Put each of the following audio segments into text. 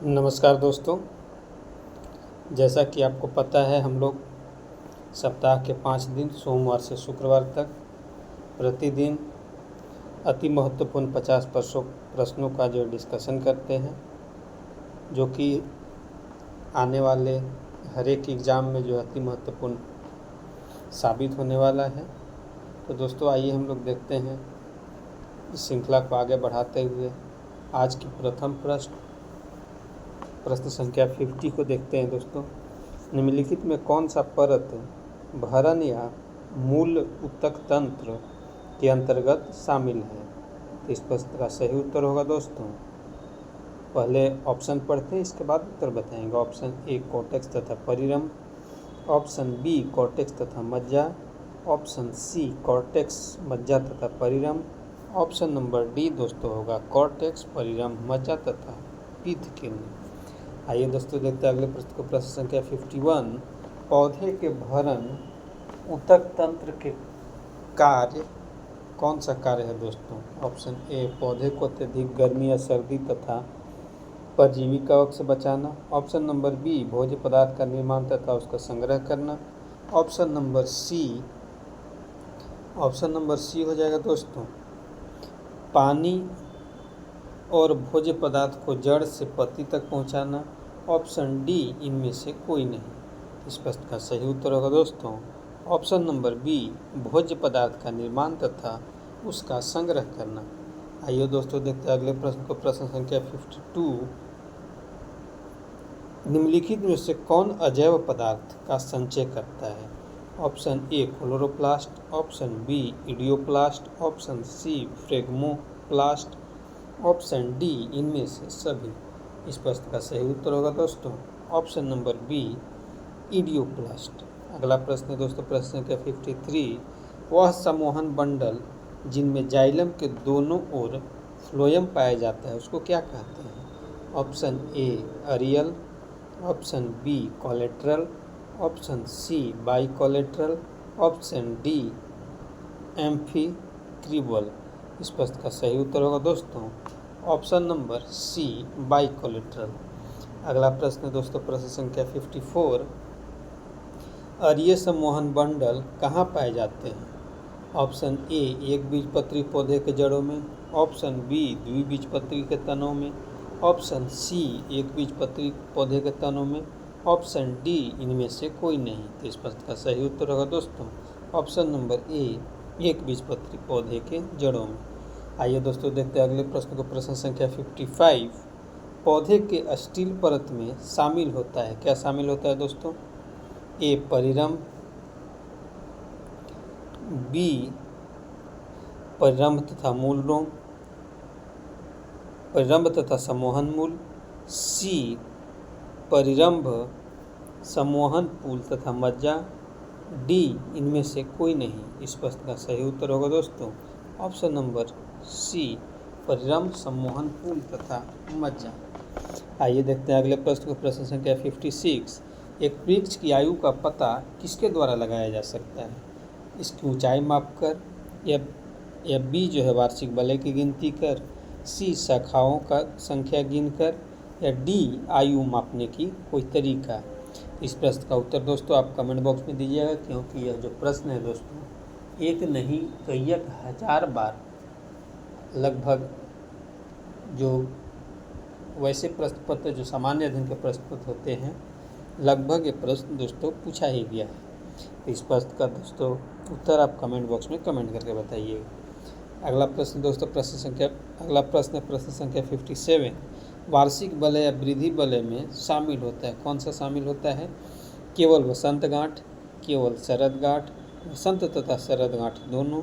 नमस्कार दोस्तों। जैसा कि आपको पता है, हम लोग सप्ताह के 5 दिन सोमवार से शुक्रवार तक प्रतिदिन अति महत्वपूर्ण 50 प्रश्नों का जो डिस्कशन करते हैं, जो कि आने वाले हर एक एग्ज़ाम में जो अति महत्वपूर्ण साबित होने वाला है। तो दोस्तों, आइए हम लोग देखते हैं इस श्रृंखला को आगे बढ़ाते हुए आज की प्रथम प्रश्न संख्या 50 को देखते हैं। दोस्तों, निम्नलिखित में कौन सा परत भरण या मूल ऊतक तंत्र के अंतर्गत शामिल है? तो इस प्रश्न का सही उत्तर होगा दोस्तों, पहले ऑप्शन पढ़ते हैं, इसके बाद उत्तर बताएंगे। ऑप्शन ए कॉर्टेक्स तथा परिरंभ, ऑप्शन बी कॉर्टेक्स तथा मज्जा, ऑप्शन सी कॉर्टेक्स मज्जा तथा परिरंभ, ऑप्शन नंबर डी दोस्तों होगा कॉर्टेक्स परिरंभ मज्जा तथा पीतकेंद्र। आइए दोस्तों देखते हैं अगले प्रश्न को। प्रश्न संख्या 51, पौधे के भरण ऊतक तंत्र के कार्य कौन सा कार्य है दोस्तों? ऑप्शन ए पौधे को अत्यधिक गर्मी या सर्दी तथा परजीवी कवक से बचाना, ऑप्शन नंबर बी भोज्य पदार्थ का निर्माण तथा उसका संग्रह करना, ऑप्शन नंबर सी हो जाएगा दोस्तों पानी और भोज्य पदार्थ को जड़ से पत्ती तक पहुंचाना, ऑप्शन डी इनमें से कोई नहीं। इस प्रश्न का सही उत्तर होगा दोस्तों ऑप्शन नंबर बी भोज्य पदार्थ का निर्माण तथा उसका संग्रह करना। आइए दोस्तों देखते हैं अगले प्रश्न को। प्रश्न संख्या 52, निम्नलिखित में से कौन अजैव पदार्थ का संचय करता है? Option A chloroplast, option B idioplast, option C phragmoplast, option D इनमें से सभी। इस प्रश्न का सही उत्तर होगा दोस्तों ऑप्शन नंबर बी इडियोप्लास्ट। अगला प्रश्न है दोस्तों प्रश्न संख्या 53, वह सम्मोहन बंडल जिनमें जाइलम के दोनों ओर फ्लोएम पाया जाता है उसको क्या कहते हैं? ऑप्शन ए अरियल, option B collateral, option C bicollateral, option D amphicribral. इस प्रश्न का सही उत्तर होगा दोस्तों option number C bicollateral. अगला प्रश्न है दोस्तों प्रश्न संख्या 54, अरीय सम्मोहन बंडल कहाँ पाए जाते हैं? ऑप्शन ए एक बीजपत्री पौधे के जड़ों में, ऑप्शन बी द्विबीजपत्री के तनों में, ऑप्शन सी एक बीजपत्री पौधे के तनों में, ऑप्शन डी इनमें से कोई नहीं। तो इस प्रश्न का सही उत्तर होगा दोस्तों ऑप्शन नंबर ए एक बीजपत्री पौधे के जड़ों में। आइए दोस्तों देखते हैं अगले प्रश्न को। प्रश्न संख्या 55, पौधे के स्टील परत में शामिल होता है, क्या शामिल होता है दोस्तों? ए परिरंभ, बी परिरंभ तथा मूल रोम, परिरंभ तथा सम्मोहन मूल, सी परिरंभ सम्मोहन पूल तथा मज्जा, डी इनमें से कोई नहीं। इस प्रश्न का सही उत्तर होगा दोस्तों ऑप्शन नंबर सी परिरंभ सम्मोहन पूल तथा मज्जा। आइए देखते हैं अगले प्रश्न को। प्रश्न संख्या 56, एक वृक्ष की आयु का पता किसके द्वारा लगाया जा सकता है? इसकी ऊंचाई मापकर, या बी जो है वार्षिक वलय की गिनती कर, सी शाखाओं का संख्या गिनकर, या डी आयु मापने की कोई तरीका। इस प्रश्न का उत्तर दोस्तों आप कमेंट बॉक्स में दीजिएगा, क्योंकि यह जो प्रश्न है दोस्तों एक नहीं कई हजार बार लगभग जो वैसे प्रश्न पत्र जो सामान्य अध्ययन के प्रश्न पत्र होते हैं लगभग ये प्रश्न दोस्तों पूछा ही गया है। इस प्रश्न का दोस्तों उत्तर आप कमेंट बॉक्स में कमेंट करके बताइएगा। अगला प्रश्न दोस्तों अगला प्रश्न है प्रश्न संख्या 57, वार्षिक वलय या वृद्धि वलय में शामिल होता है, कौन सा शामिल होता है? केवल वसंत गांठ, केवल शरद गांठ, वसंत तथा शरद गांठ दोनों,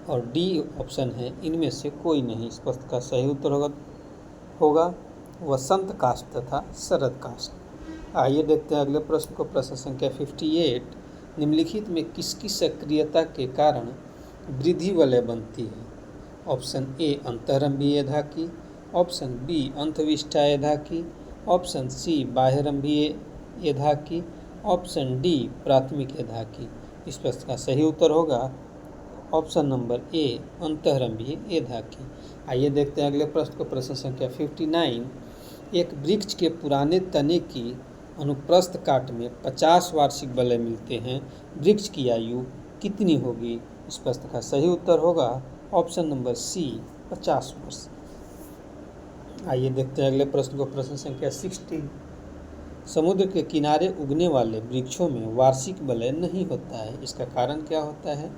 और डी ऑप्शन है इनमें से कोई नहीं। इस प्रश्न का सही उत्तर होगा वसंत काष्ठ तथा शरद काष्ठ। आइए देखते हैं अगले प्रश्न को। प्रश्न संख्या 58, निम्नलिखित में किसकी सक्रियता के कारण वृद्धि वलय बनती है? ऑप्शन ए अंतःरंभीय धाकी, ऑप्शन बी अंतविष्ठाय धाकी, ऑप्शन सी बाह्यरंभीय धाकी, ऑप्शन डी प्राथमिक धाकी। इस प्रश्न का सही उत्तर होगा ऑप्शन नंबर ए अंतःरंभीय धाकी। आइए देखते हैं अगले प्रश्न को। प्रश्न संख्या 59, एक वृक्ष के पुराने तने की अनुप्रस्थ काट में 50 वार्षिक वलय मिलते हैं। वृक्ष की आयु कितनी होगी? इस प्रश्न का सही उत्तर होगा ऑप्शन नंबर सी 50 वर्ष। आइए देखते हैं अगले प्रश्न को। प्रश्न संख्या 16। समुद्र के किनारे उगने वाले वृक्षों में वार्षिक वलय नहीं होता है, इसका कारण क्या होता है?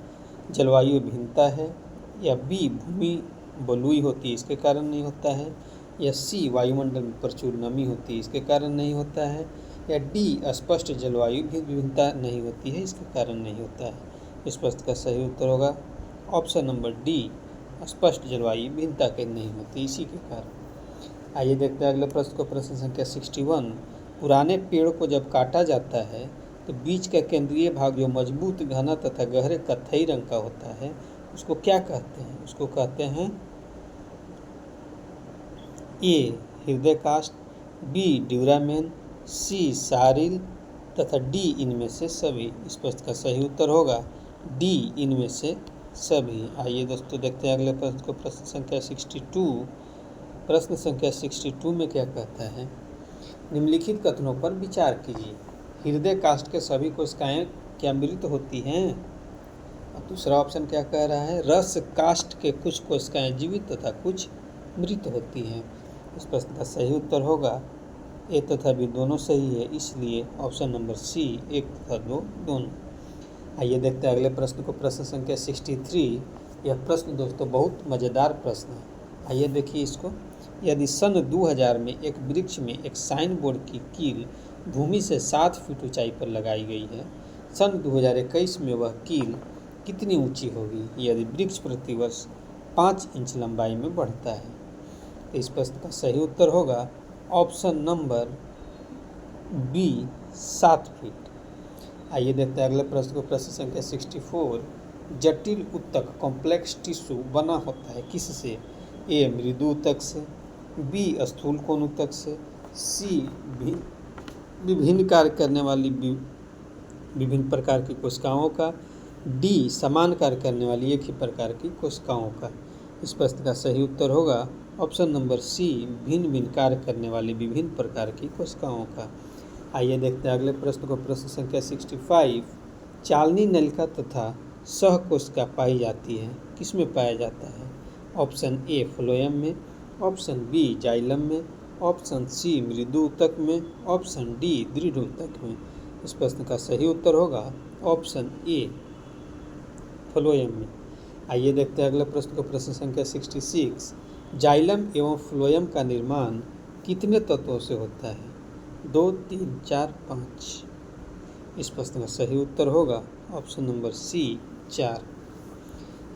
जलवायु भिन्नता है, या बी भूमि बलुई होती है, इसके कारण नहीं होता है, या सी वायुमंडल में प्रचुर नमी होती है, इसके कारण नहीं होता है, या डी स्पष्ट जलवायु भिन्नता नहीं होती है, इसके कारण नहीं होता है। इस प्रश्न का सही उत्तर होगा ऑप्शन नंबर डी, स्पष्ट जलवायु भिन्नता के नहीं होती, इसी के कारण। आइए देखते हैं अगले प्रश्न को। प्रश्न संख्या 61। पुराने पेड़ को जब काटा जाता है तो बीच का केंद्रीय भाग जो मजबूत, घना तथा गहरे कत्थई रंग का होता है, उसको क्या कहते हैं? उसको कहते हैं ए हृदय काष्ठ, बी ड्यूरामेन, सी सारिल तथा डी इनमें से सभी। इस प्रश्न का सही उत्तर होगा डी इनमें से सभी। आइए दोस्तों देखते हैं अगले प्रश्न को। प्रश्न संख्या 62। प्रश्न संख्या 62 में क्या कहता है? निम्नलिखित कथनों पर विचार कीजिए। हृदय काष्ठ के सभी कोशिकाएं क्या मृत होती हैं? और दूसरा ऑप्शन क्या कह रहा है? रस काष्ठ के कुछ कोशिकाएं जीवित तथा कुछ मृत होती हैं। इस प्रश्न का सही उत्तर होगा ए तथा बी दोनों सही है, इसलिए ऑप्शन नंबर सी 1 तथा 2 दोनों। आइए देखते हैं अगले प्रश्न को। प्रश्न संख्या 63। यह प्रश्न दोस्तों बहुत मज़ेदार प्रश्न है। आइए देखिए इसको। यदि सन 2000 में एक वृक्ष में एक साइन बोर्ड की कील भूमि से 7 फीट ऊंचाई पर लगाई गई है, सन 2021 में वह कील कितनी ऊंची होगी यदि वृक्ष प्रतिवर्ष 5 इंच लंबाई में बढ़ता है? इस प्रश्न का सही उत्तर होगा ऑप्शन नंबर बी 7 फीट। आइए देखते हैं अगले प्रश्न को। प्रश्न संख्या 64। जटिल ऊतक कॉम्प्लेक्स टिश्यू बना होता है किससे? ए मृदु ऊतक से, बी स्थूल कोण ऊतक से, सी विभिन्न कार्य करने वाली विभिन्न प्रकार की कोशिकाओं का, डी समान कार्य करने वाली एक ही प्रकार की कोशिकाओं का। इस प्रश्न का सही उत्तर होगा ऑप्शन नंबर सी भिन्न भिन्न कार्य करने वाली विभिन्न प्रकार की कोशिकाओं का। आइए देखते हैं अगले प्रश्न को। प्रश्न संख्या 65। चालनी नलिका तथा सह कोशिका पाई जाती है किसमें पाया जाता है? ऑप्शन ए फ्लोएम में, ऑप्शन बी जाइलम में, ऑप्शन सी मृदु ऊतक में, ऑप्शन डी दृढ़ ऊतक में। इस प्रश्न का सही उत्तर होगा ऑप्शन ए फ्लोएम में। आइए देखते हैं अगले प्रश्न को। प्रश्न संख्या 66। जाइलम एवं फ्लोएम का निर्माण कितने तत्वों से होता है? 2, 3, 4, 5। इस प्रश्न का सही उत्तर होगा ऑप्शन नंबर सी 4।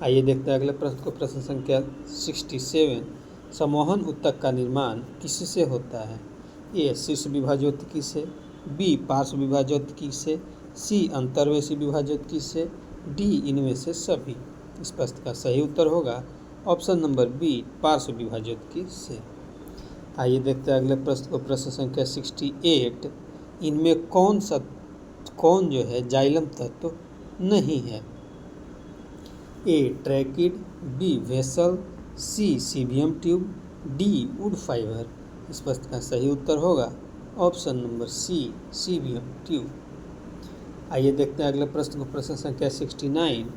आइए देखते हैं अगले प्रश्न को। प्रश्न संख्या 67। सम्मोहन ऊतक का निर्माण किससे होता है? ए शीर्ष विभाजोत्तकी से, बी पार्श्व विभाजोत्तकी से, सी अंतर्वेशी विभाजोत्तकी से, डी इनमें से सभी। इस प्रश्न का सही उत्तर होगा ऑप्शन नंबर बी पार्श्व विभाजोत्तकी से। आइए देखते हैं अगले प्रश्न को। प्रश्न संख्या 68। इनमें कौन जो है जाइलम तत्व नहीं है? A tracheid, B vessel, C सीबियम ट्यूब, डी वुड फाइबर। इस प्रश्न का सही उत्तर होगा ऑप्शन नंबर सी सीबियम ट्यूब। आइए देखते हैं अगले प्रश्न को। प्रश्न संख्या 69।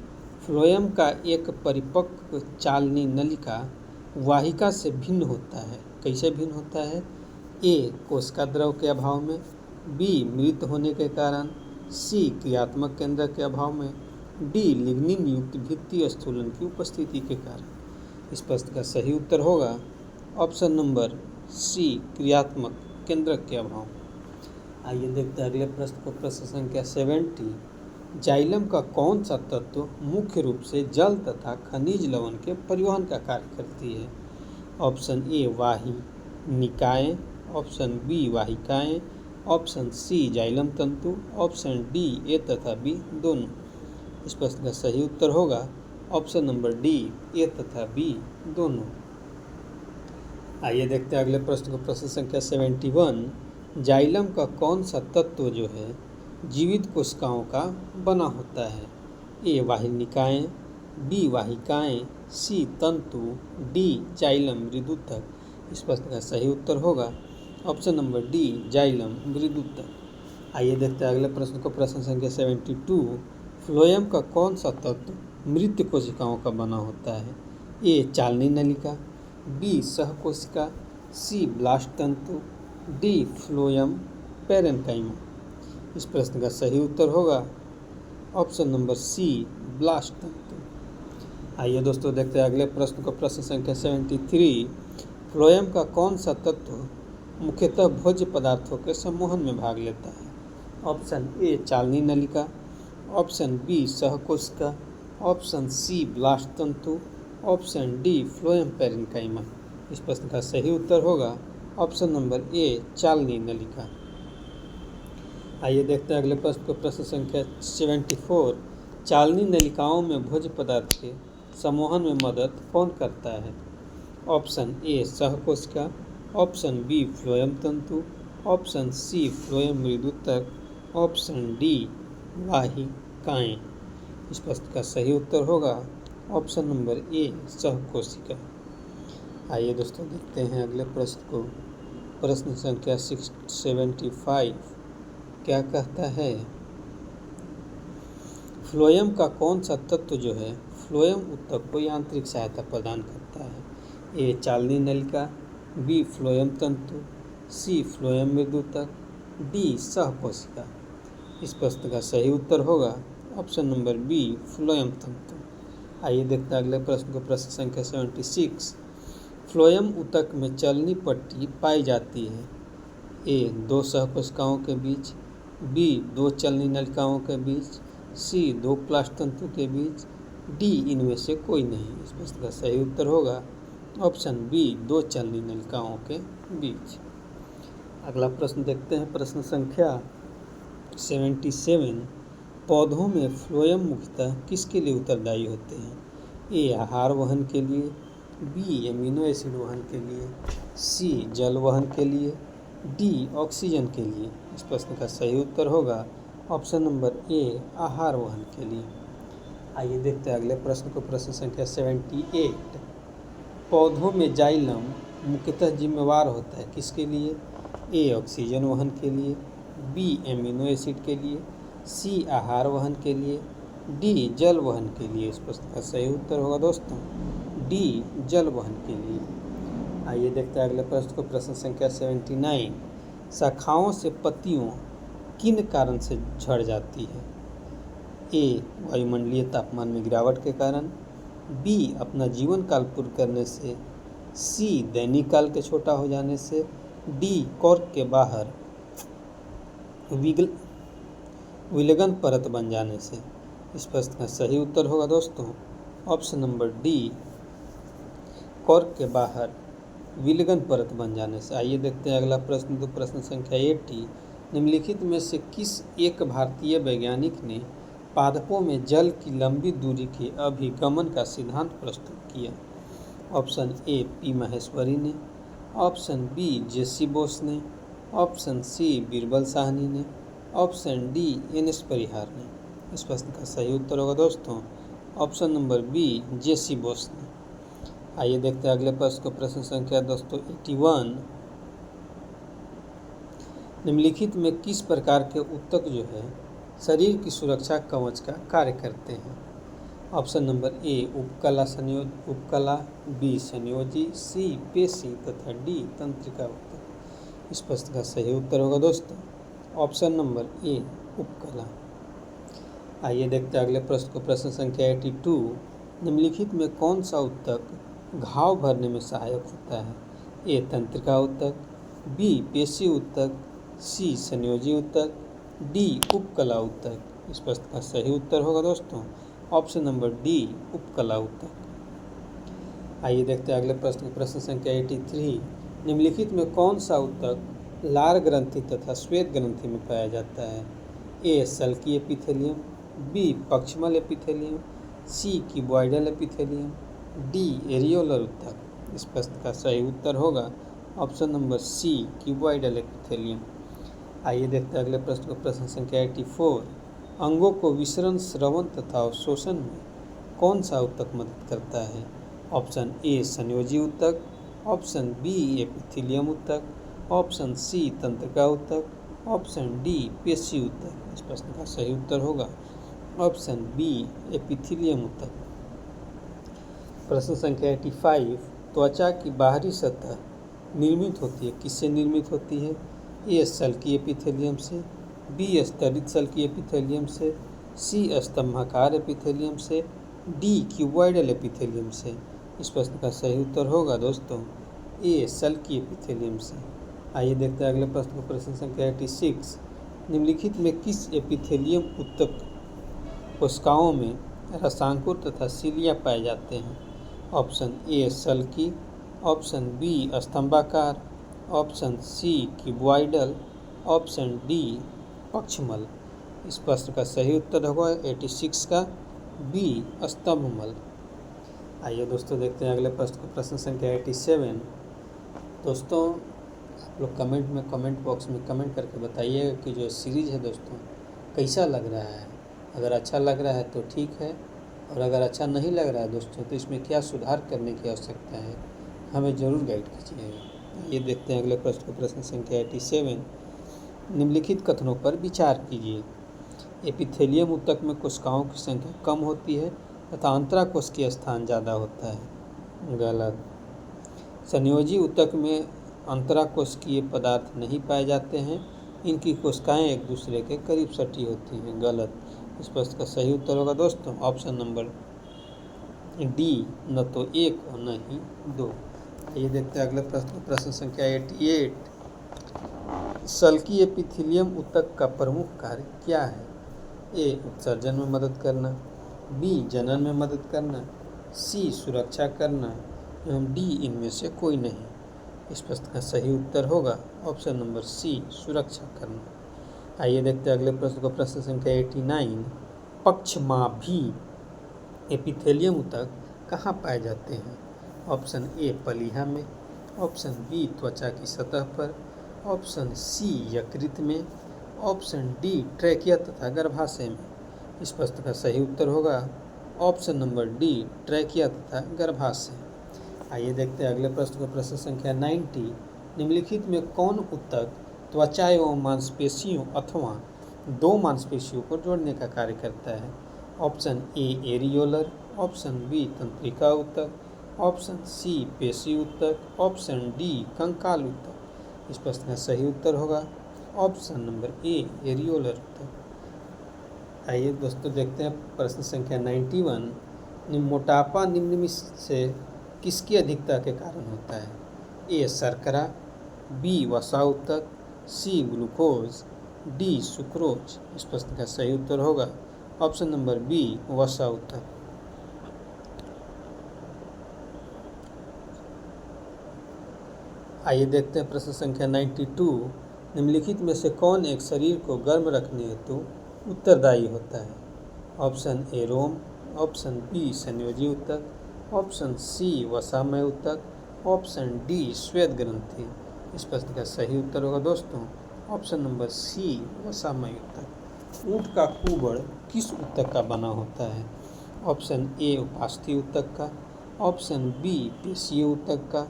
फ्लोएम का एक परिपक्व चालनी नलिका वाहिका से भिन्न होता है, कैसे भिन्न होता है? ए कोशिका द्रव के अभाव में, बी मृत होने के कारण, सी क्रियात्मक केंद्र के अभाव में, डी लिग्निन युक्त भित्ति स्थूलन की उपस्थिति के कारण। इस प्रश्न का सही उत्तर होगा ऑप्शन नंबर सी क्रियात्मक केंद्र के अभाव। आइए देखते हैं अगले प्रश्न को। प्रश्न संख्या 70। जाइलम का कौन सा तत्व मुख्य रूप से जल तथा खनिज लवण के परिवहन का कार्य करती है? ऑप्शन ए वाहिनिकाएँ, ऑप्शन बी वाहिकाएँ, ऑप्शन सी जाइलम तंतु, ऑप्शन डी ए तथा बी दोनों। इस प्रश्न का सही उत्तर होगा ऑप्शन नंबर डी ए तथा बी दोनों। आइए देखते हैं अगले प्रश्न को। प्रश्न संख्या 71। जाइलम का कौन सा तत्व जो है जीवित कोशिकाओं का बना होता है? ए वाहिनिकाएँ, बी वाहिकाएँ, सी तंतु, डी जाइलम मृदुतक। इस प्रश्न का सही उत्तर होगा ऑप्शन नंबर डी जाइलम मृदुतक। आइए देखते हैं अगले प्रश्न को। प्रश्न संख्या 72। फ्लोएम का कौन सा तत्व मृत कोशिकाओं का बना होता है? ए चालनी नलिका, बी सहकोशिका, सी ब्लास्ट तंतु, डी फ्लोएम पैरेन्काइमा। इस प्रश्न का सही उत्तर होगा ऑप्शन नंबर सी ब्लास्ट तंतु। आइए दोस्तों देखते हैं अगले प्रश्न को। प्रश्न संख्या 73। फ्लोएम का कौन सा तत्व मुख्यतः भोज्य पदार्थों के सम्मोहन में भाग लेता है? ऑप्शन ए चालनी नलिका, ऑप्शन बी सहकोशिका, ऑप्शन सी ब्लास्ट तंतु, ऑप्शन डी फ्लोएम पैरेन्काइमा। इस प्रश्न का सही उत्तर होगा ऑप्शन नंबर ए चालनी नलिका। आइए देखते हैं अगले प्रश्न को। प्रश्न संख्या 74। चालनी नलिकाओं में भोज्य पदार्थ के सम्मोहन में मदद कौन करता है? ऑप्शन ए सहकोशिका, ऑप्शन बी फ्लोएम तंतु, ऑप्शन सी फ्लोएम मृदुतक, ऑप्शन डी वाहिकाएं। इस प्रश्न का सही उत्तर होगा ऑप्शन नंबर ए सहकोशिका। आइए दोस्तों देखते हैं अगले प्रश्न को। प्रश्न संख्या 75 क्या कहता है? फ्लोएम का कौन सा तत्व जो है फ्लोएम ऊतक को यांत्रिक सहायता प्रदान करता है? ए चालनी नलिका, बी फ्लोएम तंतु, सी फ्लोएम मृदुतक, डी सहकोशिका। इस प्रश्न का सही उत्तर होगा ऑप्शन नंबर बी फ्लोएम तंतु। आइए देखते हैं अगले प्रश्न को। प्रश्न संख्या 76। फ्लोएम ऊतक में चलनी पट्टी पाई जाती है? ए दो सहकोशिकाओं के बीच, बी दो चलनी नलिकाओं के बीच, सी दो ब्लास्ट तंतु के बीच, डी इनमें से कोई नहीं। इस प्रश्न का सही उत्तर होगा ऑप्शन बी दो चलनी नलिकाओं के बीच। अगला प्रश्न देखते हैं। प्रश्न संख्या 77। पौधों में फ्लोएम मुख्यतः किसके लिए उत्तरदायी होते हैं? ए आहार वहन के लिए, बी एमिनो एसिड वहन के लिए, सी जल वहन के लिए, डी ऑक्सीजन के लिए। इस प्रश्न का सही उत्तर होगा ऑप्शन नंबर ए आहार वहन के लिए। आइए देखते हैं अगले प्रश्न को। प्रश्न संख्या 78। पौधों में जाइलम मुख्यतः जिम्मेवार होता है किसके लिए? ए ऑक्सीजन वहन के लिए, बी एमिनो एसिड के लिए, सी आहार वहन के लिए, डी जल वहन के लिए। इस प्रश्न का सही उत्तर होगा दोस्तों डी जल वहन के लिए। आइए देखते हैं अगले प्रश्न को। प्रश्न संख्या 79। शाखाओं से पत्तियों किन कारण से झड़ जाती है? ए वायुमंडलीय तापमान में गिरावट के कारण, बी अपना जीवन काल पूर्ण करने से, सी दैनिक काल के छोटा हो जाने से, डी कॉर्क के बाहर विलगन परत बन जाने से। इस प्रश्न का सही उत्तर होगा दोस्तों ऑप्शन नंबर डी कॉर्क के बाहर विलगन परत बन जाने से। आइए देखते हैं अगला प्रश्न। तो प्रश्न संख्या 80। निम्नलिखित में से किस एक भारतीय वैज्ञानिक ने पादपों में जल की लंबी दूरी के अभिगमन का सिद्धांत प्रस्तुत किया? ऑप्शन ए पी महेश्वरी ने, ऑप्शन बी जेसी बोस ने, ऑप्शन सी बीरबल साहनी ने, ऑप्शन डी एन.एस. परिहार ने। इस प्रश्न का सही उत्तर होगा दोस्तों ऑप्शन नंबर बी जेसी बोस ने। आइए देखते हैं अगले प्रश्न को। प्रश्न संख्या दोस्तों 81। निम्नलिखित में किस प्रकार के ऊतक जो है शरीर की सुरक्षा कवच का कार्य करते हैं? ऑप्शन नंबर ए उपकला, बी संयोजी, सी पेशी तथा डी तंत्रिका ऊतक। इस प्रश्न का सही उत्तर होगा दोस्तों ऑप्शन नंबर ए उपकला। आइए देखते हैं अगले प्रश्न को। प्रश्न संख्या 82। निम्नलिखित में कौन सा ऊतक घाव भरने में सहायक होता है? ए तंत्रिका ऊतक, बी पेशी ऊतक, सी संयोजी ऊतक, डी उपकला ऊतक। इस प्रश्न का सही उत्तर होगा दोस्तों ऑप्शन नंबर डी उपकला ऊतक। आइए देखते हैं अगले प्रश्न। प्रश्न संख्या 83। निम्नलिखित में कौन सा ऊतक लार ग्रंथि तथा श्वेत ग्रंथि में पाया जाता है? ए सल्की एपिथेलियम, बी पक्ष्मल epithelium, C cuboidal epithelium, D areolar ऊतक। इस प्रश्न का सही उत्तर होगा option number C cuboidal epithelium. आइए देखते हैं अगले प्रश्न को। प्रश्न संख्या 84। अंगों को विसरण, श्रवण तथा अवशोषण में कौन सा ऊतक मदद करता है? ऑप्शन ए संयोजी ऊतक, ऑप्शन बी एपिथेलियम ऊतक, ऑप्शन सी तंत्रिका ऊतक, ऑप्शन डी पेशी ऊतक। इस प्रश्न का सही उत्तर होगा ऑप्शन बी एपिथेलियम ऊतक। प्रश्न संख्या 85, त्वचा की बाहरी सतह निर्मित होती है, किससे निर्मित होती है? ए सल्की एपिथेलियम से, बी स्तरित सल्की एपिथेलियम से, सी स्तंभाकार एपिथेलियम से, डी क्यूबॉइडल एपिथेलियम से। इस प्रश्न का सही उत्तर होगा दोस्तों ए सल्की एपिथेलियम से। आइए देखते हैं अगले प्रश्न को। प्रश्न संख्या 86, निम्नलिखित में किस एपिथेलियम ऊतक कोशिकाओं में रसांकुर तथा सीलिया पाए जाते हैं? ऑप्शन ए सल्की, ऑप्शन बी स्तंभाकार, option C cuboidal, option D पक्षमल। इस प्रश्न का सही उत्तर होगा 86 का बी स्तंभमल। आइए दोस्तों देखते हैं अगले प्रश्न को। प्रश्न संख्या 87, दोस्तों आप लोग कमेंट बॉक्स में कमेंट करके बताइएगा कि जो सीरीज़ है दोस्तों कैसा लग रहा है। अगर अच्छा लग रहा है तो ठीक है, और अगर अच्छा नहीं लग रहा है दोस्तों तो इसमें क्या सुधार करने की आवश्यकता है, हमें ज़रूर गाइड कीजिएगा। ये देखते हैं अगले प्रश्न को। प्रश्न संख्या 87, निम्नलिखित कथनों पर विचार कीजिए। एपिथेलियम ऊतक में कोशिकाओं की संख्या कम होती है तथा अंतराकोशिकीय स्थान ज़्यादा होता है। गलत। संयोजी ऊतक में अंतराकोशिकीय पदार्थ नहीं पाए जाते हैं, इनकी कोशिकाएं एक दूसरे के करीब सटी होती हैं। गलत। इस प्रश्न का सही उत्तर होगा दोस्तों ऑप्शन नंबर डी, न तो एक और न ही दो। ये देखते हैं अगले प्रश्न। प्रश्न संख्या 88, सल्की एपिथेलियम ऊतक का प्रमुख कार्य क्या है? ए उत्सर्जन में मदद करना, बी जनन में मदद करना, सी सुरक्षा करना, एवं डी इनमें से कोई नहीं। इस प्रश्न का सही उत्तर होगा ऑप्शन नंबर सी सुरक्षा करना। आइए देखते हैं अगले प्रश्न को। प्रश्न संख्या 89, पक्षमाभी एपिथेलियम ऊतक कहाँ पाए जाते हैं? ऑप्शन ए पलीहा में, ऑप्शन बी त्वचा की सतह पर, ऑप्शन सी यकृत में, ऑप्शन डी ट्रैकिया तथा गर्भाशय में। इस प्रश्न का सही उत्तर होगा ऑप्शन नंबर डी ट्रैकिया तथा गर्भाशय। आइए देखते हैं अगले प्रश्न को। प्रश्न संख्या 90, निम्नलिखित में कौन ऊतक त्वचा एवं मांसपेशियों अथवा दो मांसपेशियों को जोड़ने का कार्य करता है? Option A areolar, option B तंत्रिका ऊतक, ऑप्शन सी पेशी ऊतक, ऑप्शन डी कंकाल ऊतक। इस प्रश्न का सही उत्तर होगा ऑप्शन नंबर ए एरियोलर ऊतक। आइए दोस्तों देखते हैं प्रश्न संख्या 91, मोटापा निम्न में से किसकी अधिकता के कारण होता है? ए शर्करा, बी वसा ऊतक, सी ग्लूकोज, डी सुक्रोज। इस प्रश्न का सही उत्तर होगा ऑप्शन नंबर बी वसा ऊतक। आइए देखते हैं प्रश्न संख्या 92, निम्नलिखित में से कौन एक शरीर को गर्म रखने हेतु उत्तरदायी होता है? ऑप्शन ए रोम, ऑप्शन बी संयोजी ऊतक, ऑप्शन सी वसामय ऊतक, ऑप्शन डी श्वेत ग्रंथि। इस प्रश्न का सही उत्तर होगा दोस्तों ऑप्शन नंबर सी वसामय ऊतक। ऊँट का कुबड़ किस ऊतक का बना होता है? ऑप्शन ए उपास्थि ऊतक का, ऑप्शन बी पेशीय ऊतक का,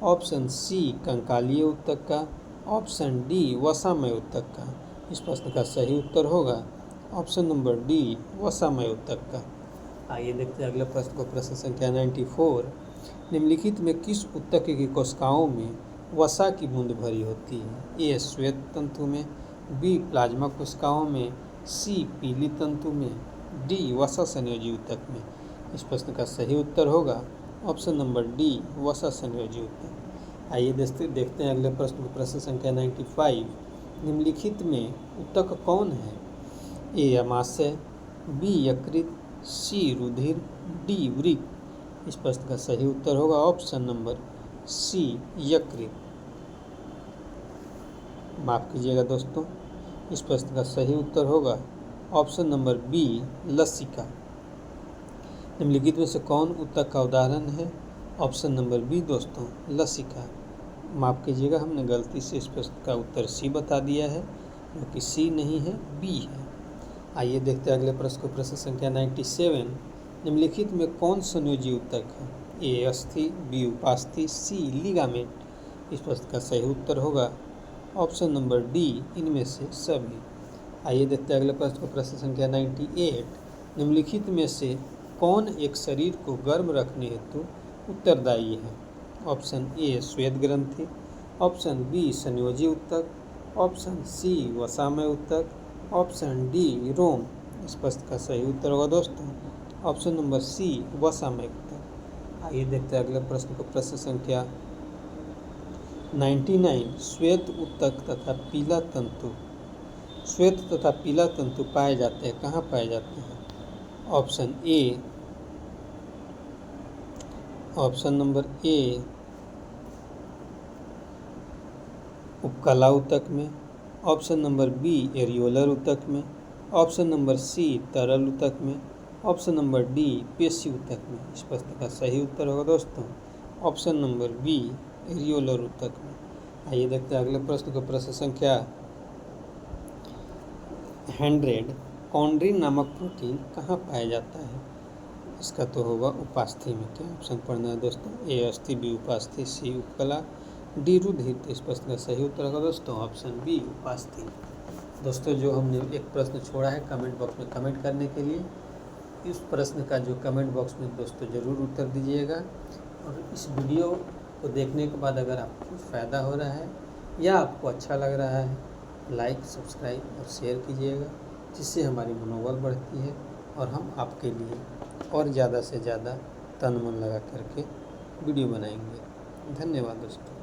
ऑप्शन सी कंकालीय ऊतक का, ऑप्शन डी वसामय ऊतक का। इस प्रश्न का सही उत्तर होगा ऑप्शन नंबर डी वसामय ऊतक का। आइए देखते हैं अगले प्रश्न को। प्रश्न संख्या 94, निम्नलिखित में किस ऊतक की कोशिकाओं में वसा की बूंद भरी होती है? ए श्वेत तंतु में, बी प्लाज्मा कोशिकाओं में, सी पीली तंतु में, डी वसा संयोजी ऊतक में। इस प्रश्न का सही उत्तर होगा ऑप्शन नंबर डी वसा संयोजी ऊतक। आइए देखते हैं अगले प्रश्न को। प्रश्न संख्या 95, निम्नलिखित में ऊतक कौन है? ए अमाशय, बी यकृत, सी रुधिर, डी वृक्क। इस प्रश्न का सही उत्तर होगा ऑप्शन नंबर सी यकृत। माफ कीजिएगा दोस्तों, इस प्रश्न का सही उत्तर होगा ऑप्शन नंबर बी लसिका। निम्नलिखित में से कौन ऊतक का उदाहरण है? ऑप्शन नंबर बी दोस्तों लसिका। माफ कीजिएगा, हमने गलती से इस प्रश्न का उत्तर सी बता दिया है, क्योंकि सी नहीं है बी है। आइए देखते हैं अगले प्रश्न को। प्रश्न संख्या 97, निम्नलिखित में कौन संयोजी ऊतक है? ए अस्थि, बी उपास्थि, सी लिगामेंट। इस प्रश्न का सही उत्तर होगा ऑप्शन नंबर डी, इनमें से सभी। आइए देखते हैं अगले प्रश्न को। प्रश्न संख्या 98, निम्नलिखित में से कौन एक शरीर को गर्म रखने हेतु उत्तरदायी है? ऑप्शन ए श्वेत ग्रंथि, ऑप्शन बी संयोजी ऊतक, ऑप्शन सी वसामय ऊतक, ऑप्शन डी रोम। इस प्रश्न का सही उत्तर होगा दोस्तों ऑप्शन नंबर सी वसामय ऊतक। आइए देखते हैं अगले प्रश्न को। प्रश्न संख्या 99, श्वेत ऊतक तथा पीला तंतु। श्वेत तथा पीला तंतु पाए जाते हैं, कहाँ पाए जाते हैं? ऑप्शन नंबर ए उपकला ऊतक में, ऑप्शन नंबर बी एरियोलर ऊतक में, ऑप्शन नंबर सी तरल ऊतक में, ऑप्शन नंबर डी पेशी ऊतक में। इस प्रश्न का सही उत्तर होगा दोस्तों ऑप्शन नंबर बी एरियोलर ऊतक में। आइए देखते हैं अगले प्रश्न को। प्रश्न संख्या 100, कॉन्ड्रिन नामक प्रोटीन कहाँ पाया जाता है? इसका तो होगा उपास्थि में। क्या ऑप्शन पढ़ना है दोस्तों? ए अस्थि, बी उपास्थि, सी उपकला, डी रुधिर। इस प्रश्न का सही उत्तर होगा दोस्तों ऑप्शन बी उपास्थि। दोस्तों जो हमने एक प्रश्न छोड़ा है कमेंट बॉक्स में कमेंट करने के लिए, इस प्रश्न का जो कमेंट बॉक्स में दोस्तों ज़रूर उत्तर दीजिएगा। और इस वीडियो को देखने के बाद अगर आपको फ़ायदा हो रहा है या आपको अच्छा लग रहा है, लाइक, सब्सक्राइब और शेयर कीजिएगा, जिससे हमारी मनोबल बढ़ती है और हम आपके लिए और ज़्यादा से ज़्यादा तन मन लगा करके वीडियो बनाएंगे। धन्यवाद दोस्तों।